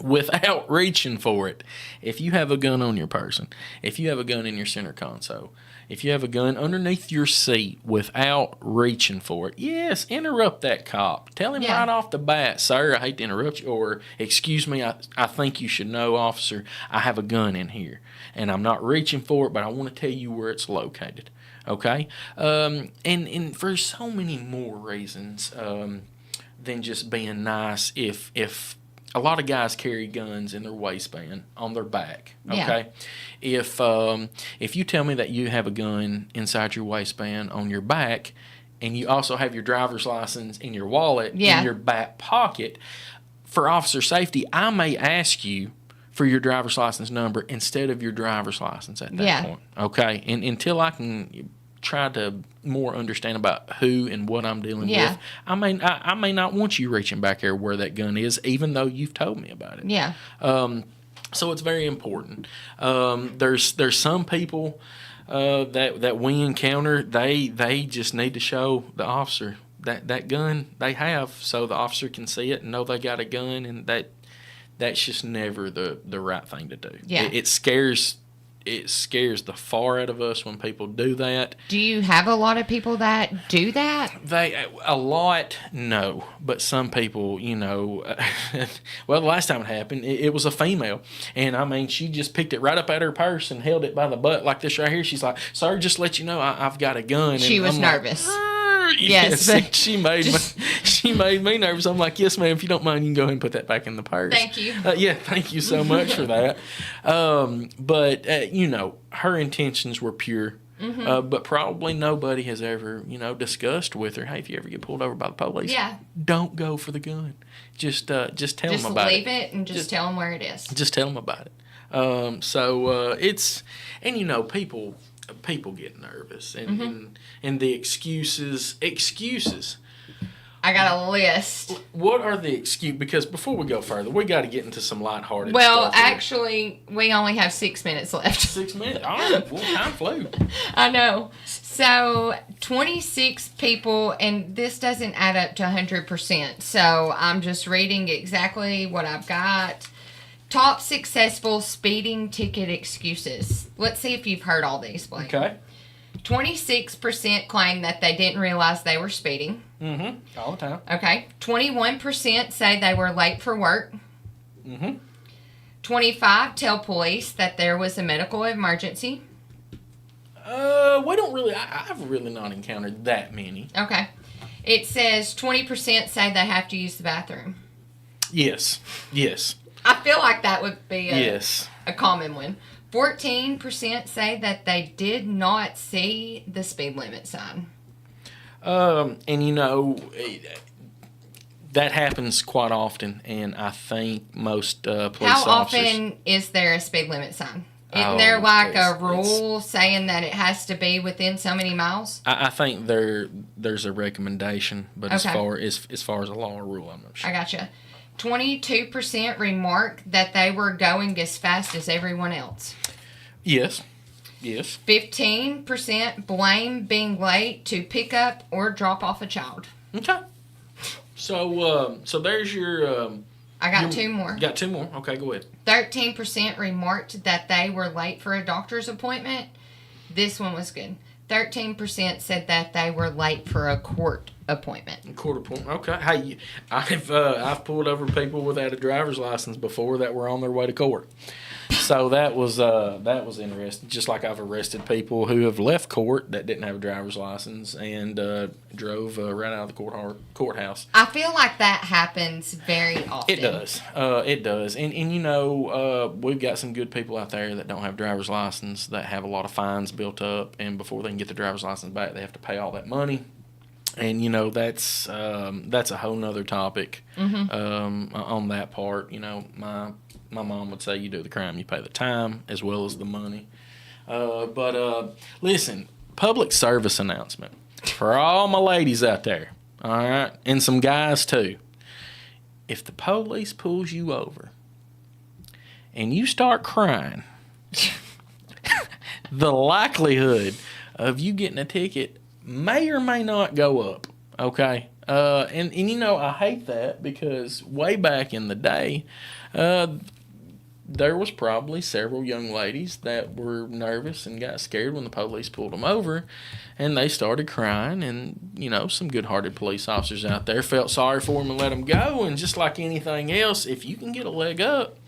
without reaching for it, if you have a gun on your person, if you have a gun in your center console, if you have a gun underneath your seat, without reaching for it, yes, interrupt that cop. Tell him right off the bat, sir, I hate to interrupt you, or excuse me, I think you should know, officer, I have a gun in here, and I'm not reaching for it, but I want to tell you where it's located. Okay? And for so many more reasons than just being nice, if a lot of guys carry guns in their waistband on their back. Okay, if you tell me that you have a gun inside your waistband on your back, and you also have your driver's license in your wallet in your back pocket, for officer safety, I may ask you for your driver's license number instead of your driver's license at that point. Okay, and until I can try to more understand about who and what I'm dealing with, I may not want you reaching back there where that gun is, even though you've told me about it. Yeah. So it's very important. There's some people that we encounter, they just need to show the officer that gun they have, so the officer can see it and know they got a gun, and that's just never the right thing to do. Yeah. It scares the far out of us when people do that. Do you have a lot of people that do that? A lot, no. But some people, well, the last time it happened, it was a female. And, I mean, she just picked it right up out of her purse and held it by the butt like this right here. She's like, sir, just let you know I've got a gun. She and was I'm nervous. Like, yes. She made me nervous. I'm like, yes, ma'am, if you don't mind, you can go ahead and put that back in the purse. Thank you. Thank you so much for that. But her intentions were pure. Mm-hmm. But probably nobody has ever, discussed with her, hey, if you ever get pulled over by the police, don't go for the gun. Just tell them about it. Just leave it and just tell them where it is. Just tell them about it. People get nervous, and the excuses. I got a list. What are the excuses? Because before we go further, we got to get into some lighthearted stuff. Well, actually, we only have 6 minutes left. 6 minutes? All right. Well, time flew. I know. So, 26 people, and this doesn't add up to 100%. So, I'm just reading exactly what I've got. Top successful speeding ticket excuses. Let's see if you've heard all these, Blake. Okay. 26% claim that they didn't realize they were speeding. Mm-hmm. All the time. Okay. 21% say they were late for work. Mm-hmm. 25 tell police that there was a medical emergency. We don't really. I've really not encountered that many. Okay. It says 20% say they have to use the bathroom. Yes. I feel like that would be a common one. 14% say that they did not see the speed limit sign. That happens quite often, and I think most police officers... How often is there a speed limit sign? Isn't there like a rule saying that it has to be within so many miles? I think there's a recommendation, but as far as a law or rule, I'm not sure. I gotcha. 22% remark that they were going as fast as everyone else. Yes. 15% blame being late to pick up or drop off a child. Okay. So there's your... I got two more. Got two more. Okay, go ahead. 13% remarked that they were late for a doctor's appointment. This one was good. 13% said that they were late for a court appointment. Court appointment. Okay. Hey, I've pulled over people without a driver's license before that were on their way to court. So that was interesting. Just like I've arrested people who have left court that didn't have a driver's license and drove right out of the courthouse. I feel like that happens very often. It does. It does. And you know, we've got some good people out there that don't have driver's license that have a lot of fines built up, and before they can get their driver's license back, they have to pay all that money. And you know, that's a whole nother topic on that part. You know, my mom would say, you do the crime, you pay the time as well as the money. But listen, public service announcement for all my ladies out there, all right, and some guys too. If the police pulls you over and you start crying, the likelihood of you getting a ticket may or may not go up, okay? And you know, I hate that because way back in the day, there was probably several young ladies that were nervous and got scared when the police pulled them over, and they started crying, and, you know, some good-hearted police officers out there felt sorry for them and let them go, and just like anything else, if you can get a leg up,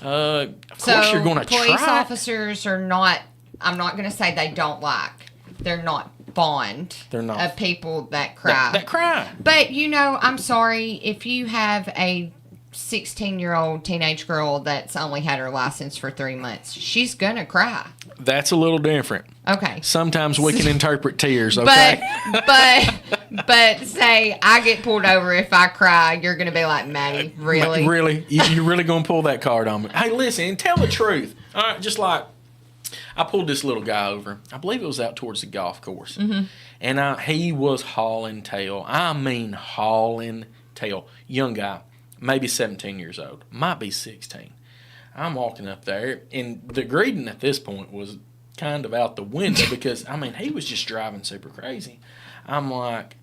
of course you're going to try. Police officers are not, I'm not going to say they don't like, they're not fond of people that cry. That cry. But, you know, I'm sorry, if you have a 16-year-old teenage girl that's only had her license for 3 months, she's going to cry. That's a little different. Okay. Sometimes we can interpret tears, okay? But say I get pulled over, if I cry, you're going to be like, Maddie, really? Really? You're really going to pull that card on me? Hey, listen, and tell the truth. All right, just like I pulled this little guy over. I believe it was out towards the golf course. Mm-hmm. And he was hauling tail. I mean hauling tail. Young guy, maybe 17 years old. Might be 16. I'm walking up there, and the greeting at this point was kind of out the window because, I mean, he was just driving super crazy. I'm like,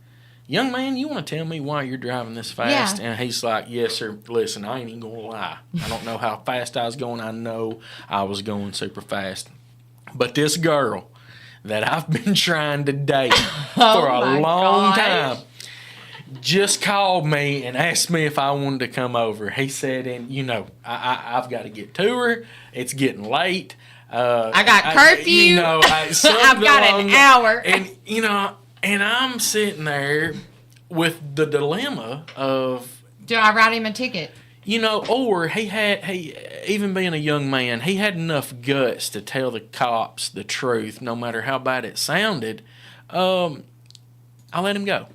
young man, you want to tell me why you're driving this fast? Yeah. And he's like, yes, sir. Listen, I ain't even going to lie. I don't know how fast I was going. I know I was going super fast. But this girl that I've been trying to date for a long time just called me and asked me if I wanted to come over. He said, and you know, I've got to get to her. It's getting late. I got curfew. I've got an hour. And, you know, and I'm sitting there with the dilemma of, do I write him a ticket? You know, or he even being a young man, he had enough guts to tell the cops the truth, no matter how bad it sounded. I let him go.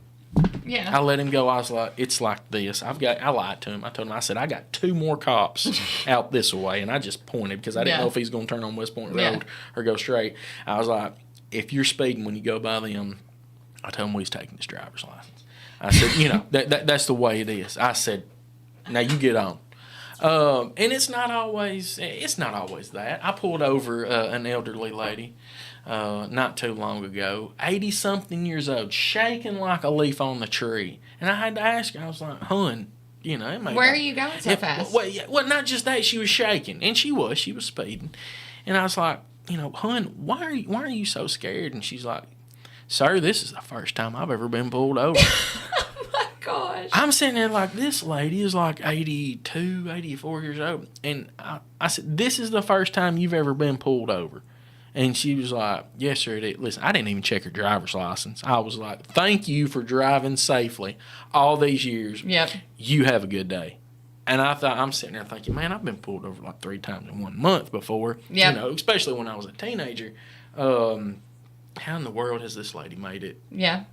Yeah. I let him go. I was like, it's like this. I lied to him. I told him, I said, I got 2 more cops out this way. And I just pointed because I didn't know if he's going to turn on West Point Road or go straight. I was like, if you're speeding when you go by them, I told him he's taking his driver's license. I said, you know, that's the way it is. I said, now you get on. And it's not always that. I pulled over an elderly lady not too long ago, 80-something years old, shaking like a leaf on the tree. And I had to ask her, I was like, hun, you know. Where are you going so fast? Well, not just that, she was shaking. And she was speeding. And I was like, you know, hun, why are you so scared? And she's like, sir, this is the first time I've ever been pulled over. Oh, my gosh. I'm sitting there like, this lady is like 82, 84 years old. And I said, this is the first time you've ever been pulled over. And she was like, yes, sir, it is. Listen, I didn't even check her driver's license. I was like, thank you for driving safely all these years. Yep. You have a good day. And I'm sitting there thinking, man, I've been pulled over like 3 times in 1 month before. Yep. You know, especially when I was a teenager. How in the world has this lady made it? Yeah.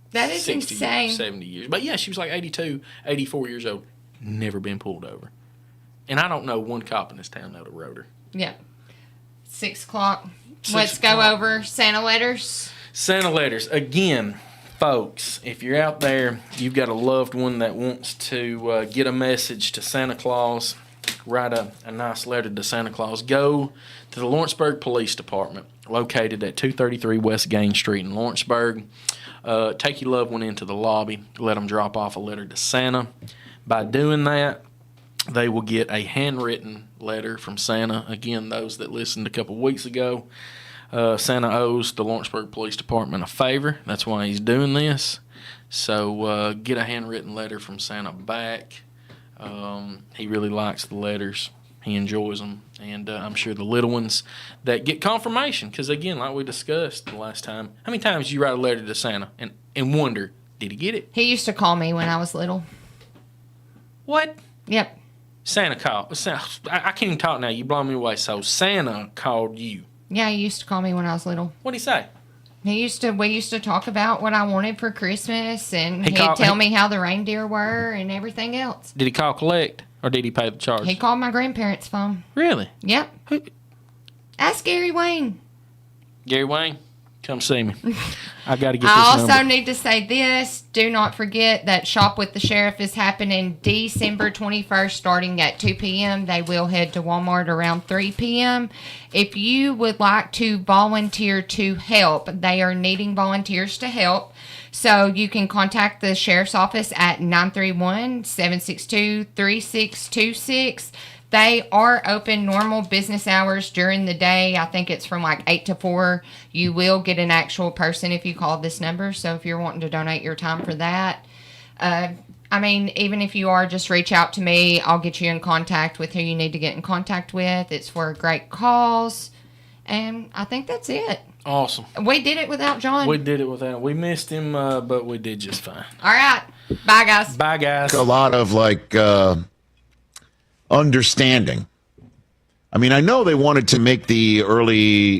That is 60, insane. 70 years. But yeah, she was like 82, 84 years old. Never been pulled over. And I don't know one cop in this town that would have wrote her. Yeah. 6 o'clock. Let's go over Santa letters. Santa letters. Again, folks, if you're out there, you've got a loved one that wants to get a message to Santa Claus, write a nice letter to Santa Claus, go to the Lawrenceburg Police Department, located at 233 West Gain Street in Lawrenceburg. Take your loved one into the lobby, let them drop off a letter to Santa. By doing that, they will get a handwritten letter from Santa. Again, those that listened a couple weeks ago, Santa owes the Lawrenceburg Police Department a favor. That's why he's doing this. So get a handwritten letter from Santa back. He really likes the letters. He enjoys them. And I'm sure the little ones that get confirmation, because, again, like we discussed the last time, how many times you write a letter to Santa and wonder, did he get it? He used to call me when I was little. What? Yep. Santa called. I can't even talk now. You blow me away. So Santa called you. Yeah, he used to call me when I was little. What'd he say? We used to talk about what I wanted for Christmas, and he'd called- tell me how the reindeer were and everything else. Did he call collect, or did he pay the charge? He called my grandparents' phone. Really? Yep. Who? Ask Gary Wayne. Gary Wayne, come see me. I got to get this I also number. need to say this. Do not forget that Shop with the Sheriff is happening December 21st starting at 2 p.m. They will head to Walmart around 3 p.m. If you would like to volunteer to help, they are needing volunteers to help. So you can contact the Sheriff's Office at 931-762-3626. They are open normal business hours during the day. I think it's from like 8 to 4. You will get an actual person if you call this number. So if you're wanting to donate your time for that, even if you are, just reach out to me. I'll get you in contact with who you need to get in contact with. It's for a great cause. And I think that's it. Awesome. We did it without John. We did it without. We missed him, but we did just fine. All right. Bye, guys. Bye, guys. A lot of understanding. I mean, I know they wanted to make the early